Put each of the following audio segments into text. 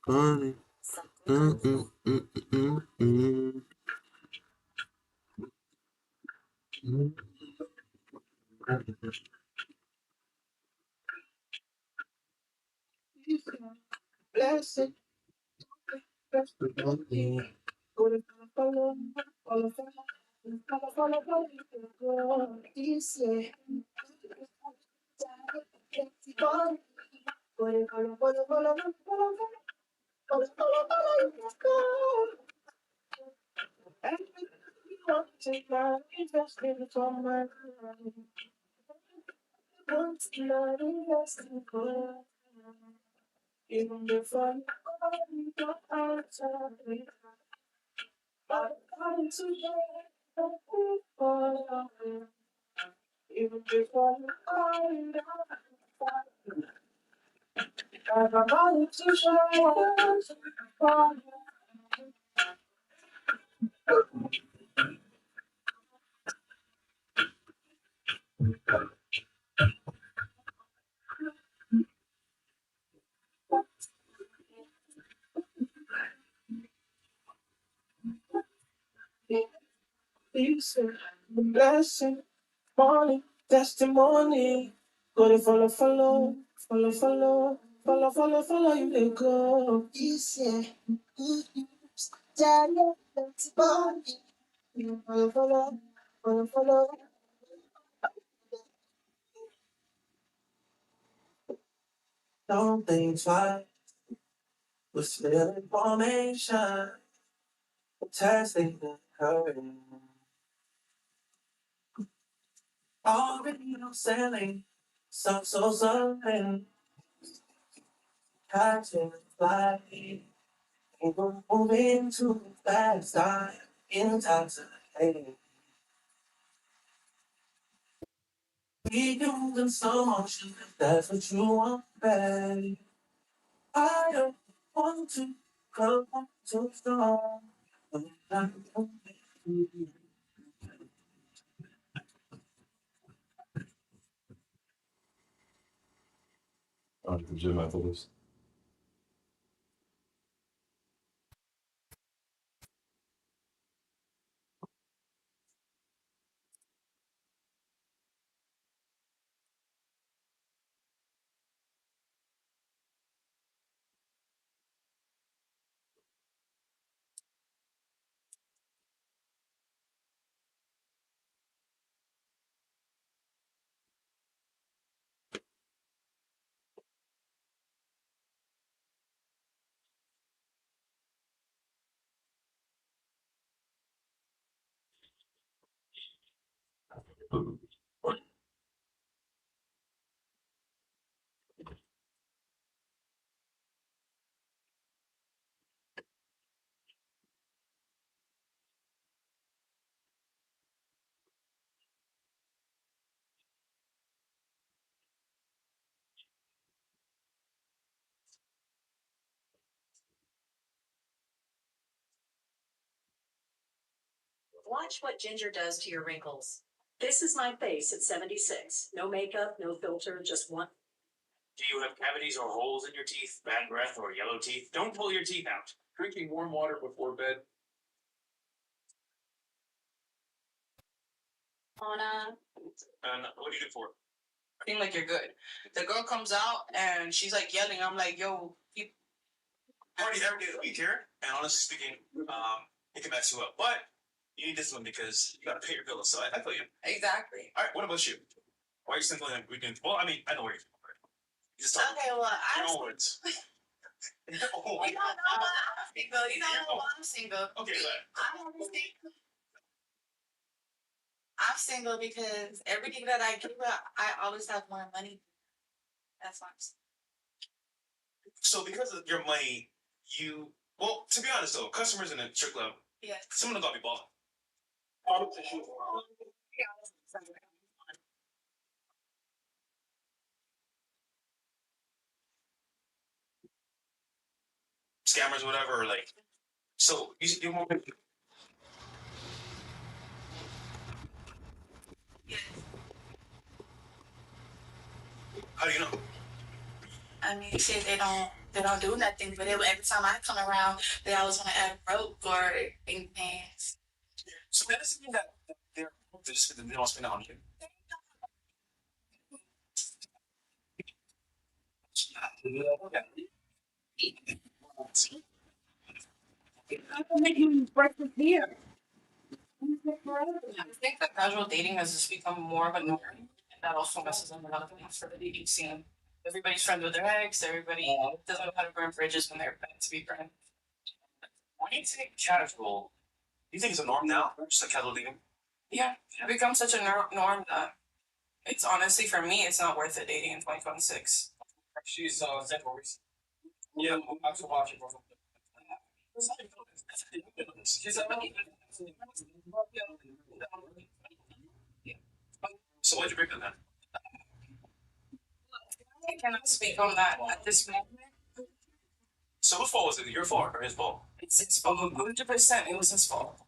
Funny. Mm, mm, mm, mm, mm, mm, mm. Blessed, blessed me. Gonna follow, follow, follow, follow, this year. Gonna follow, follow, follow, follow, follow, follow, follow, go. Everything you want to my investment from my life. Want to not invest in gold. Even before you call me, don't answer me. I come to you for you. Even before you call me, I'm going to show you for you. Peace and blessing, morning, testimony. Go to follow, follow, follow, follow, follow, follow, follow, you may go. Peace and testimony. Follow, follow, follow, follow. Don't think twice, we're still in formation. Testing and hurting. Already no sailing, some so something. Catching a flight. We're moving too fast, I'm intoxicated. We doing so much, if that's what you want, babe. I don't want to come too strong. Gdzie Methodist? Watch what ginger does to your wrinkles. This is my face at 76. No makeup, no filter, just one. Do you have cavities or holes in your teeth, bad breath, or yellow teeth? Don't pull your teeth out. Drinking warm water before bed. Anna. And what do you do for it? Seem like you're good. The girl comes out and she's like yelling. I'm like, yo, you. Party every day of the week here, and honestly speaking, it can mess you up. But you need discipline because you got to pay your bills. So I feel you. Exactly. All right. What about you? Why are you single and weekend? Well, I mean, I know where you're from. You just talk. Okay. Well, I'm. Your own words. You don't know why I'm single. You don't know why I'm single. Okay, I'm single because everything that I give up, I always have more money. That's why I'm single. So because of your money, you well, to be honest though, customers in a strip club, yes, someone got to be balling. Scammers, whatever. Like, so you how do you know? I mean, you say they don't. They don't do nothing, but every time I come around, they always want to add rope or things. So that doesn't mean that they're just they don't spend it on you. I'm making breakfast here. I think that casual dating has just become more of a norm, and that also messes up a lot of things for the dating scene. Everybody's friends with their ex. Everybody doesn't know how to burn bridges when they're meant to be friends. When you say casual, do you think it's a norm now? Just like casual dating? Yeah, it becomes such a norm that it's honestly for me, it's not worth it dating in 2026. She's Central Reese. Yeah, I'm also watching. She's so what'd you bring to that? I cannot speak on that at this moment. So whose fault was it? Your fault or his fault? It's his fault. 100%. It was his fault.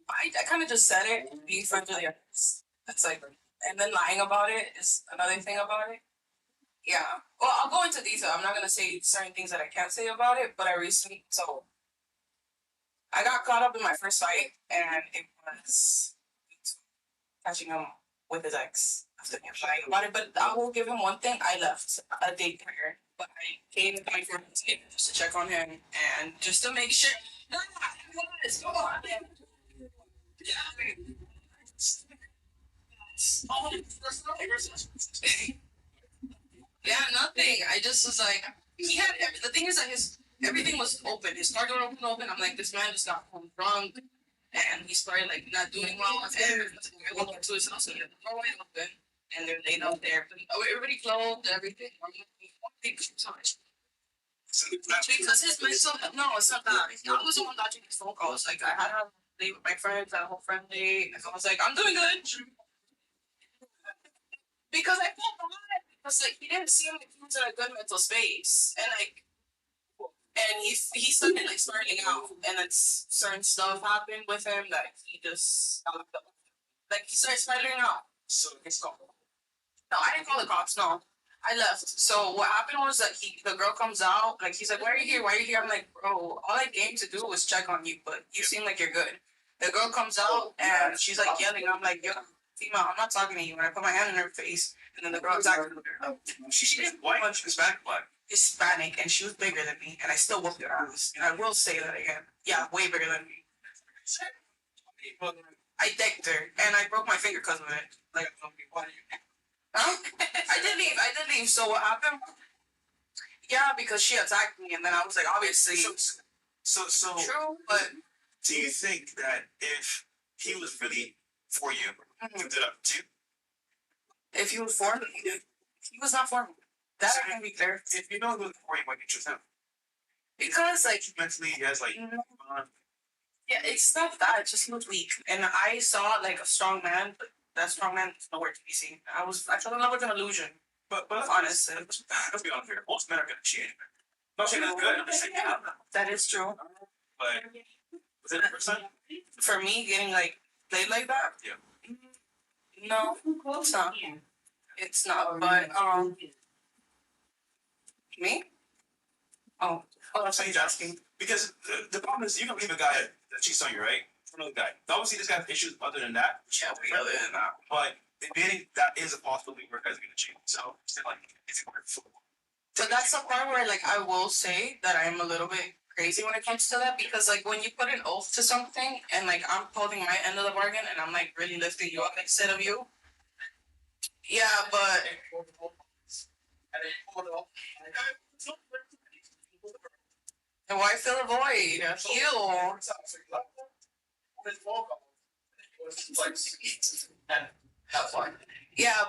I kind of just said it, being friends with your ex. That's like, and then lying about it is another thing about it. Yeah. Well, I'll go into detail. I'm not gonna say certain things that I can't say about it, but I recently I got caught up in my first fight, and it was catching him with his ex after him lying about it. But I will give him one thing: I left a day prior, but I came to my friend's just to check on him and just to make sure. No, come on, man. Yeah, nothing. I just was like, he had the thing is that his everything was open. His car door open. I'm like, this man just got home drunk, and he started like not doing well. And I walked into his house and he had the door wide open, and they're laid out there. Everybody clothed, everything. Because his mental, no, it's not that. I was the one dodging his phone calls. Like I had a date with my friends, that whole friend date. I was like, I'm doing good. Because I felt bad. Because like he didn't seem like he was in a good mental space, and like, and he started like spiraling out, and then certain stuff happened with him that he just like he started spiraling out. So it's gone. No, I didn't call the cops. No, I left. So what happened was that the girl comes out, like he's like, "Why are you here? Why are you here?" I'm like, "Bro, all I came to do was check on you, but you seem like you're good." The girl comes out and she's like yelling. I'm like, "Yo, female, I'm not talking to you." And I put my hand in her face, and then the girl attacked her. She didn't white, Hispanic, black, Hispanic, and she was bigger than me, and I still whooped her ass. And I will say that again. Yeah, way bigger than me. I decked her, and I broke my finger because of it. Like, what are you? Huh? I did leave. I did leave. So what happened? Yeah, because she attacked me, and then I was like, obviously. So. True, but. Do you think that if he was really for you, he would do that too? If he was for me, he was not for me. That I can be clear. If you know he was for you, why did you choose him? Because like mentally, he has like. Yeah, it's not that. It's just he was weak, and I saw like a strong man, but that strong man is nowhere to be seen. I fell in love with an illusion. But honestly, let's be honest here. Most men are gonna cheat. Not saying that's good. I'm just saying that is true. But was it 100%? For me, getting like played like that? Yeah. No, it's not. It's not. But me? Oh, that's what he's asking. Because the problem is, you can leave a guy that cheats on you, right? For another guy. Obviously, this guy has issues other than that. Yeah, other than that. But admitting that is a possibility where guys are gonna cheat. So it's like it's worth. But that's the part where like I will say that I'm a little bit crazy when it comes to that, because like when you put an oath to something and like I'm holding my end of the bargain and I'm like really lifting you up instead of you. Yeah, but and why fill a void? Heal. Yeah,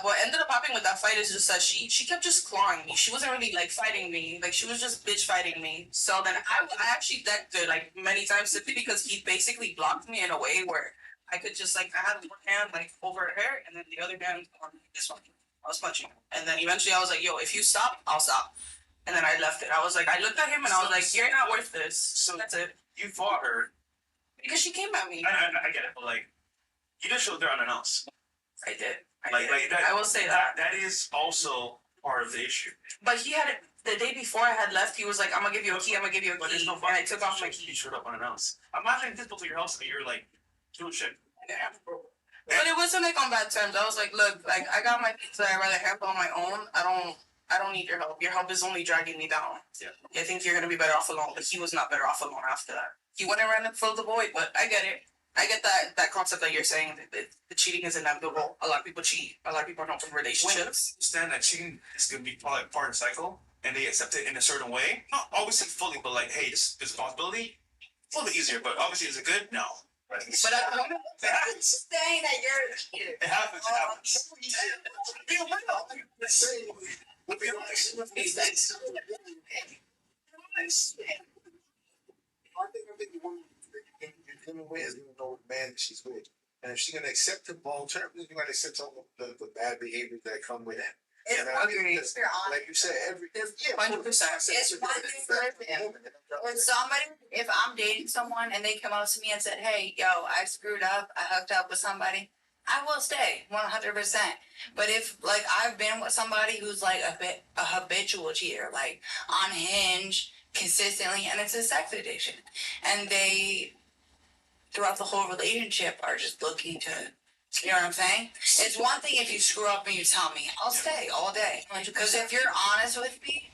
what ended up happening with that fight is just that she kept just clawing me. She wasn't really like fighting me, like she was just bitch fighting me. So then I actually decked her like many times simply because he basically blocked me in a way where I could just like I had one hand like over her hair and then the other hand on this one. I was punching her. And then eventually I was like, yo, if you stop, I'll stop. And then I left it. I was like, I looked at him and I was like, you're not worth this. So that's it. You fought her. Because she came at me. I get it, but like, you just showed her unannounced. I did. I will say that. That is also part of the issue. But he had it the day before I had left. He was like, "I'm gonna give you a key. I'm gonna give you a But key." there's no and I took off my key. You showed up unannounced. Imagine this to your house and you're like, doing shit. Yeah. But it wasn't like on bad terms. I was like, "Look, like I got my pizza. I rather handle on my own. I don't need your help. Your help is only dragging me down. Yeah. I think you're gonna be better off alone." But he was not better off alone after that. He went around and filled the void. But I get it. I get that concept that you're saying that the cheating is inevitable. A lot of people cheat. A lot of people are not in relationships. Understand that cheating is going to be probably part of the cycle, and they accept it in a certain way. Not always fully, but like, hey, this is a possibility. It's a little bit easier, but obviously, is it good? No. Right. But I'm saying that you're. It happens. It happens. Be real. We'll be honest. I think the woman you're dealing with is gonna know what man that she's with, and if she's gonna accept him long term, then you gotta accept all the bad behaviors that come with it. It's And I one think thing. that's- like you said, 100%. It's one thing for him. When somebody, if I'm dating someone and they come up to me and said, "Hey, yo, I screwed up. I hooked up with somebody," I will stay 100%. But if like I've been with somebody who's like a habitual cheater, like on Hinge consistently, and it's a sex addiction, and they throughout the whole relationship are just looking to. You know what I'm saying? It's one thing if you screw up and you tell me, I'll stay all day. Because if you're honest with me,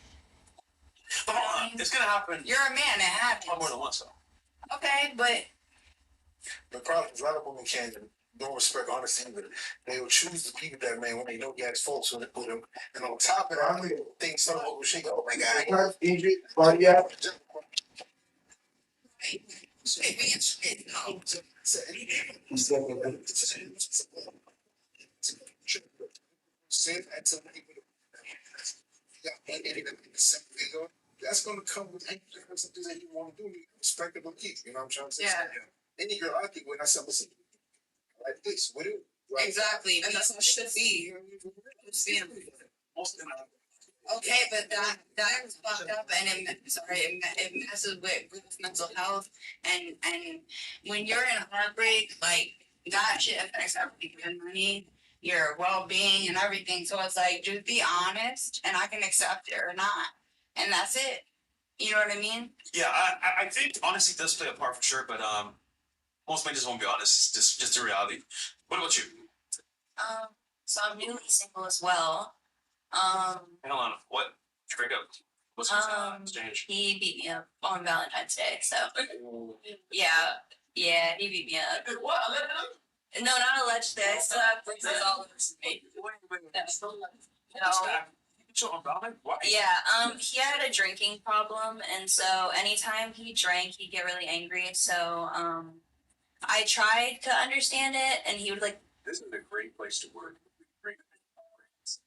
But hold on, it's gonna happen. you're a man. It happens. More than once, though. Okay, but the problem is a lot of women don't respect honesty, but they will choose to be with that man when they know he has faults with him. And on top of that, I think some of what she go, "Oh my God, Adrian, yeah." That's gonna come with something that you want to do. You respect it, keep. You know what I'm trying to say? Yeah. Any girl I think when I said, "Listen, like this, what do?" Right. exactly, and that's how it should be. Most of them. Okay, but that is fucked up, and it messes with mental health, and when you're in heartbreak, like that shit affects everything, your money, your well being, and everything. So it's like just be honest, and I can accept it or not, and that's it. You know what I mean? Yeah, I think honesty does play a part for sure, but most men just won't be honest. Just the reality. What about you? So I'm newly single as well. Hang on. What? Break up. What's his exchange? He beat me up on Valentine's Day, so yeah, he beat me up. What? No, not alleged. I still have bruises all over me. Yeah, he had a drinking problem, and so anytime he drank, he'd get really angry. So I tried to understand it, and he would like. This is a great place to work.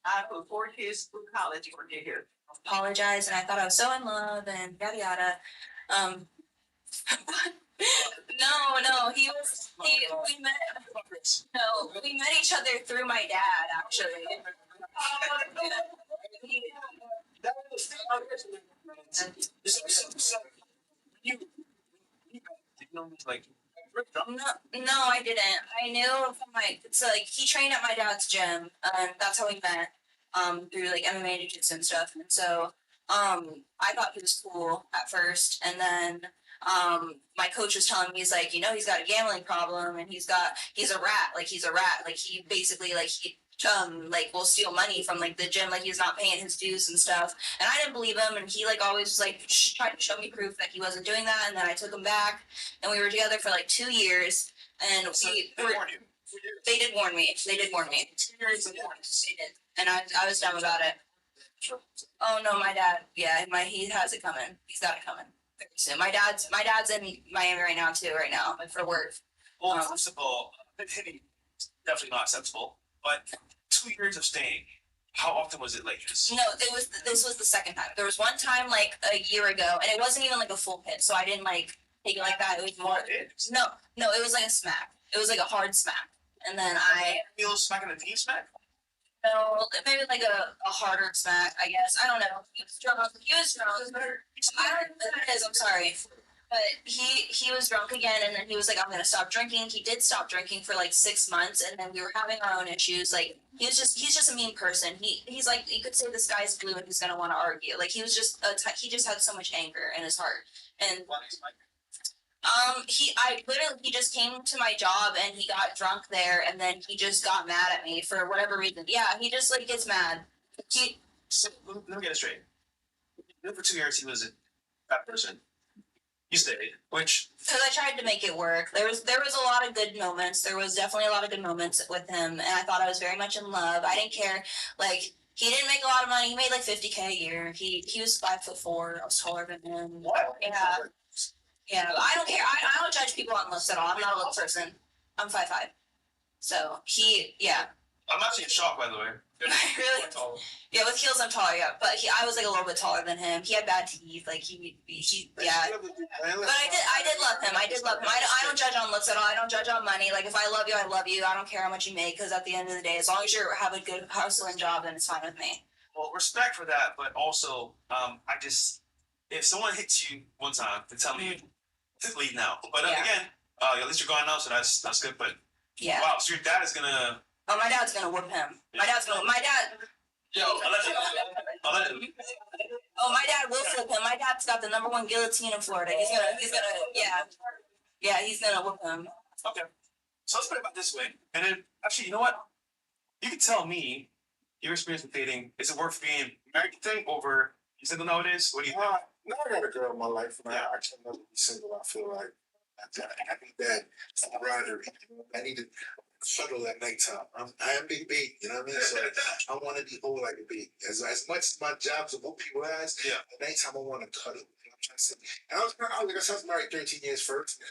I put 4 kids through college for here. Apologize, and I thought I was so in love, and yada yada. No, we met each other through my dad, actually. No, I didn't. I knew from so like he trained at my dad's gym, and that's how we met. Through like MMA jiu-jitsu and stuff, and so I thought he was cool at first, and then my coach was telling me he's like, he's got a gambling problem, and he's a rat, like he basically like he will steal money from like the gym, like he's not paying his dues and stuff, and I didn't believe him, and he like always was like tried to show me proof that he wasn't doing that, and then I took him back, and we were together for like 2 years, and they did warn me. 2 years they did. And I was dumb about it. Oh no, my dad. Yeah, he has it coming. He's got it coming very soon. My dad's in Miami right now too. Right now, for work. Well, first of all, hitting definitely not acceptable. But 2 years of staying, how often was it like this? No, this was the second time. There was one time like a year ago, and it wasn't even like a full hit, so I didn't like take it like that. It was more. No, it was like a smack. It was like a hard smack, and then I. You little smack in the team smack? No, maybe like a harder smack, I guess. I don't know. He was drunk. I don't know what it is. I'm sorry. But he was drunk again, and then he was like, "I'm gonna stop drinking." He did stop drinking for like 6 months, and then we were having our own issues. Like he's just a mean person. He's like, you could say the sky's blue, and he's gonna want to argue. Like he was just he just had so much anger in his heart, and he just came to my job and he got drunk there, and then he just got mad at me for whatever reason. Yeah, he just like gets mad. He So let me get it straight. For 2 years, he was a bad person. You stayed, which because I tried to make it work. There was a lot of good moments. There was definitely a lot of good moments with him, and I thought I was very much in love. I didn't care. Like he didn't make a lot of money. He made like $50K a year. He was 5'4". I was taller than him. what? Yeah. Yeah, I don't care. I don't judge people on looks at all. I'm not a look person. I'm 5'5". So yeah. I'm actually in shock, by the way. Really? Yeah, with heels I'm taller, yeah. But I was like a little bit taller than him. He had bad teeth, like he yeah. But I did love him. I did love him. I don't judge on looks at all. I don't judge on money. Like if I love you, I love you. I don't care how much you make, because at the end of the day, as long as you have a good hustling job, then it's fine with me. Well, respect for that, but also, if someone hits you one time, then tell me to leave now. But Yeah. again, at least you're gone now, so that's good. But Yeah. wow, so your dad is gonna. Oh, my dad's gonna whoop him. My dad. Allegedly. Oh, my dad will flip him. My dad's got the #1 guillotine in Florida. He's gonna, yeah, he's gonna whoop him. Okay. So let's put it about this way. And then, actually, you know what? You can tell me your experience with dating. Is it worth being married thing over you single nowadays? What do you think? Now I got a girl in my life, man. Yeah. I can never be single. I feel like I need that camaraderie. I need to cuddle at nighttime. I am big baby, you know what I mean? So I want to be whole like a baby. As much as my job to whoop people ass, Yeah. at nighttime I want to cuddle. You know what I'm trying to say? And like I said, I was married 13 years first.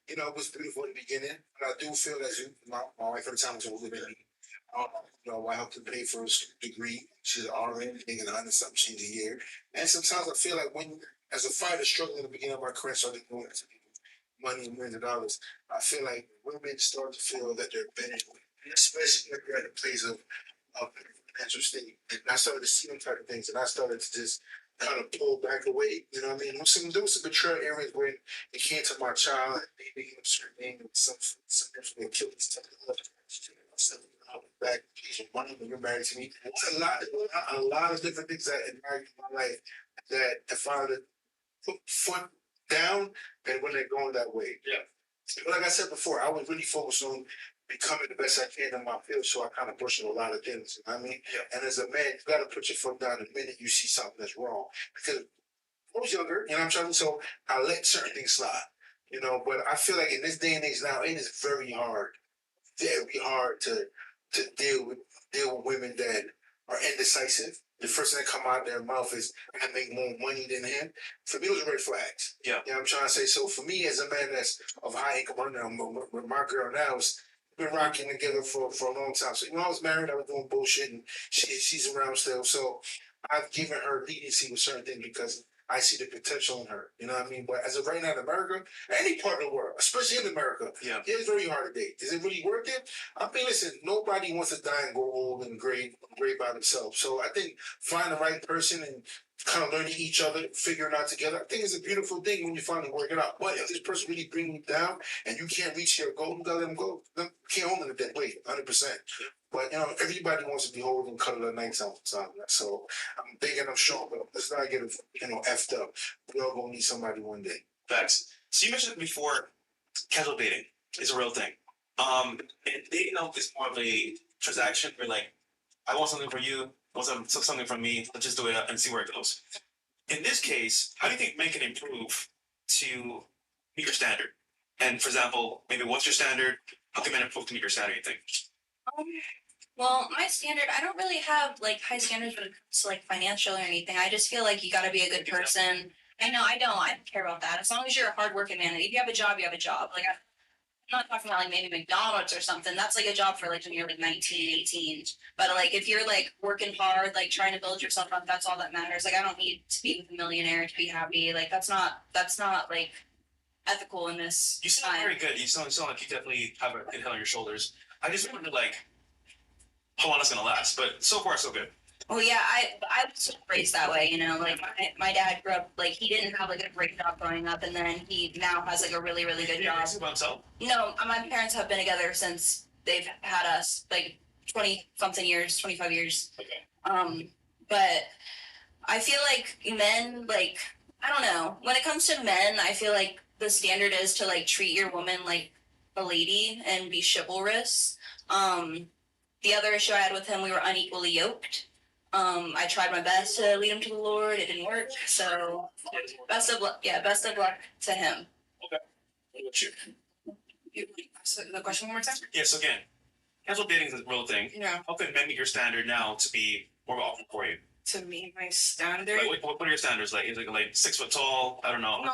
You know, it was beautiful in the beginning, but I do feel as my wife at the time was older than me. You know, I helped her pay for his degree. She's an RN, making 100-something change a year. And sometimes I feel like when, as a fighter struggling at the beginning of my career, started doing it to people, money and millions of dollars, I feel like women start to feel that they're better, especially if they're at a place of financial state. And I started to see them type of things, and I started to just kind of pull back away. You know what I mean? There was some betrayal areas where it came to my child, and they became screaming, and some definitely killed this type of stuff. Back, she's money when you're married to me. It's a lot of different things that in my life that if I had to put foot down, and when they're going that way. Yeah. But like I said before, I was really focused on becoming the best I can in my field, so I kind of pushed a lot of things. You know what I mean? Yeah. And as a man, you got to put your foot down the minute you see something that's wrong. Because I was younger, you know what I'm saying? So I let certain things slide. You know, but I feel like in this day and age now, it is very hard to deal with women that are indecisive. The first thing that come out of their mouth is, I make more money than him. For me, those are red flags. Yeah. You know what I'm trying to say? So for me, as a man that's of high income, with my girl now, we've been rocking together for a long time. So, I was married, I was doing bullshit, and she's around still. So I've given her leniency with certain things because I see the potential in her. You know what I mean? But as of right now in America, any part of the world, especially in America, Yeah. it's very hard to date. Is it really worth it? I mean, listen, nobody wants to die and go old and gray by themselves. So I think find the right person and kind of learning each other, figuring out together. I think it's a beautiful thing when you finally work it out. But if this person really bring you down and you can't reach your goal, you gotta let them go. You can't hold them to that weight, 100%. But everybody wants to be holding and cuddle at night sometimes. So I'm thinking I'm sure, but let's not get effed up. We all gonna need somebody one day. Facts. So you mentioned before, casual dating is a real thing. And dating is more of a transaction where like, I want something from you, want something from me, let's just do it and see where it goes. In this case, how do you think men can improve to meet your standard? And for example, maybe what's your standard? How can men improve to meet your standard, you think? Well, my standard, I don't really have like high standards when it comes to like financial or anything. I just feel like you got to be a good person. I know, I don't care about that. As long as you're a hardworking man, if you have a job, you have a job. Like, I'm not talking about like maybe McDonald's or something. That's like a job for like when you're like 19, 18. But like if you're like working hard, like trying to build yourself up, that's all that matters. Like I don't need to be with a millionaire to be happy. Like that's not like ethical in this You sound time. very good. You sound like you definitely have a good head on your shoulders. I just wonder like how long it's gonna last, but so far so good. Well, yeah, I was raised that way, you know, like my dad grew up, like, he didn't have like a great job growing up, and then he now has like a really, really good job. By himself? No, my parents have been together since they've had us, like 20 something years, 25 years. Okay. But I feel like men, like, I don't know, when it comes to men, I feel like the standard is to like treat your woman like a lady and be chivalrous. The other issue I had with him, we were unequally yoked. I tried my best to lead him to the Lord. It didn't work. So best of luck. Yeah, best of luck to him. What about you? So the question one more time. Yes, again, casual dating is a real thing. Yeah. How can men meet your standard now to be more often for you? To meet my standard. Like, what are your standards? Like, is it like 6 foot tall? I don't know. No,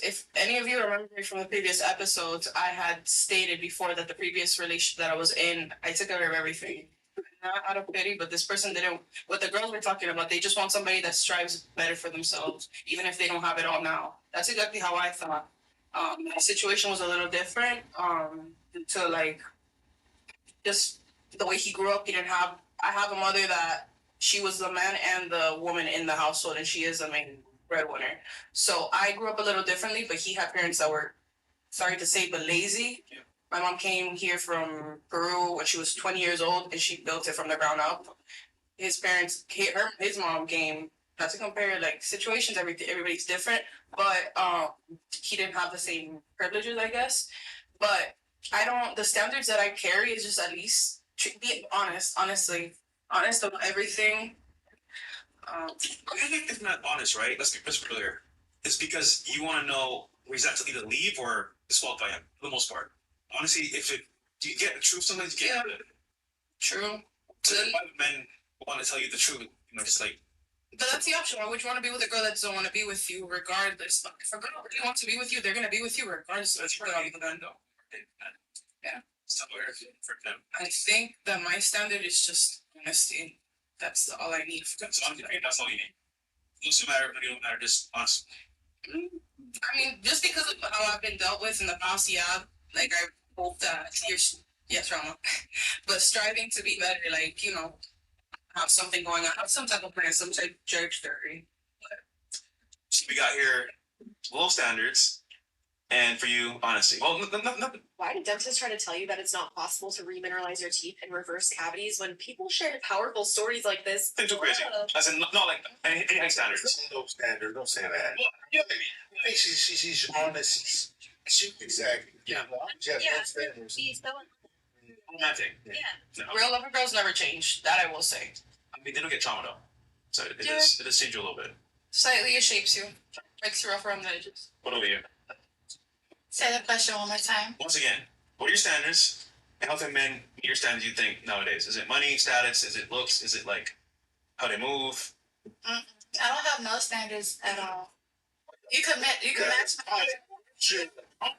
if any of you remember me from the previous episodes, I had stated before that the previous relationship that I was in, I took care of everything. Not out of pity, but this person didn't. What the girls were talking about, they just want somebody that strives better for themselves, even if they don't have it all now. That's exactly how I thought. My situation was a little different. To like, just the way he grew up, he didn't have. I have a mother that she was the man and the woman in the household, and she is the main breadwinner. So I grew up a little differently, but he had parents that were, sorry to say, but lazy. Yeah. My mom came here from Peru when she was 20 years old, and she built it from the ground up. His parents, his mom came. Not to compare like situations, everybody's different, but he didn't have the same privileges, I guess. But I don't. The standards that I carry is just at least be honest, honest about everything. I think it's not honest, right? Let's be clear. It's because you want to know where he's at to either leave or disqualify him for the most part. Honestly, do you get the truth sometimes? You get it. True. So why would men want to tell you the truth? You know, just like. But that's the option. Why would you want to be with a girl that doesn't want to be with you, regardless? Like, if a girl really wants to be with you, they're gonna be with you regardless. That's Of right. the No. Yeah. Somewhere for them. I think that my standard is just honesty. That's all I need. That's all you need. That's all you need. It doesn't matter. It don't matter. Just honest. I mean, just because of how I've been dealt with in the past, yeah. Like I hope that yes, Rama. But striving to be better, like have something going on, have some type of plan, some type of trajectory. So we got here low standards, and for you, honesty. Well, nothing. Why did dentists try to tell you that it's not possible to remineralize your teeth and reverse cavities when people share powerful stories like this? Think too crazy. As in, not like any high standards. No standard. Don't say that. Well, yeah, maybe. I think she's honest. She exactly. Yeah. She has Yeah. no standards. Romantic. Yeah. No. Real lover girls never change. That I will say. I mean, they don't get trauma though. So it Yeah. does change you a little bit. Slightly, it shapes you, makes you rough around the edges. What over you? Say the question one more time. Once again, what are your standards? And how can men meet your standards you think nowadays? Is it money, status? Is it looks? Is it like how they move? I don't have no standards at all. You could match my Shit. I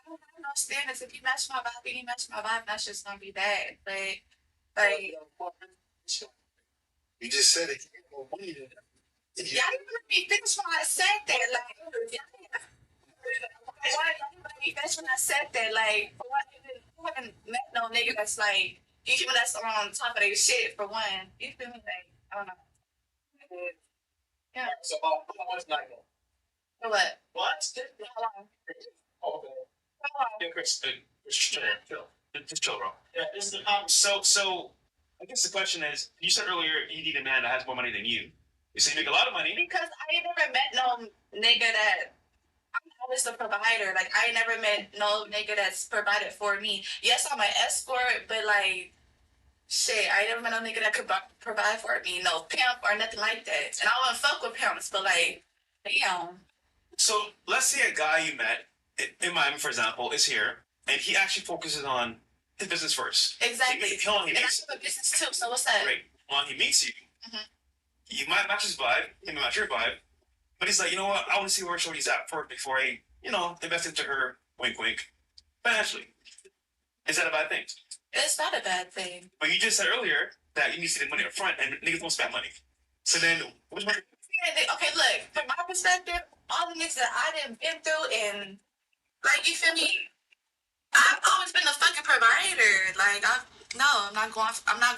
don't have no standards. If you match my vibe, you match my vibe. That's just gonna be that. Like You just said it. You got no money. y'all didn't let me finish when I said that. Like, why didn't let me finish when I said that? Like, I haven't met no nigga that's like, even that's on top of their shit for one. You feel me? Like, I don't know. Yeah. So how much night? For what? What? How long? Oh, okay. How long? Yeah, Chris, chill. Just chill, bro. Yeah, this is the So I guess the question is, you said earlier you need a man that has more money than you. You say you make a lot of money. Because I ain't never met no nigga that I'm always the provider. Like I ain't never met no nigga that's provided for me. Yes, I'm an escort, but like shit, I ain't never met no nigga that could provide for me. No pimp or nothing like that. And I wouldn't fuck with pimps, but like, damn. So let's say a guy you met in Miami, for example, is here, and he actually focuses on his business first. Exactly. He And I have a business too, so what's that? Great. Well, he meets you. Mhm. You might match his vibe. He might match your vibe. But he's like, you know what? I want to see where Shorty's at first before I, invest into her. Wink, wink. Financially, is that a bad thing? It's not a bad thing. But you just said earlier that you need to see the money up front, and niggas don't spend money. So then, which one? Okay, look, from my perspective, all the niggas that I done been through and like you feel me? I've always been a fucking provider. Like No, I'm not going. I'm not going.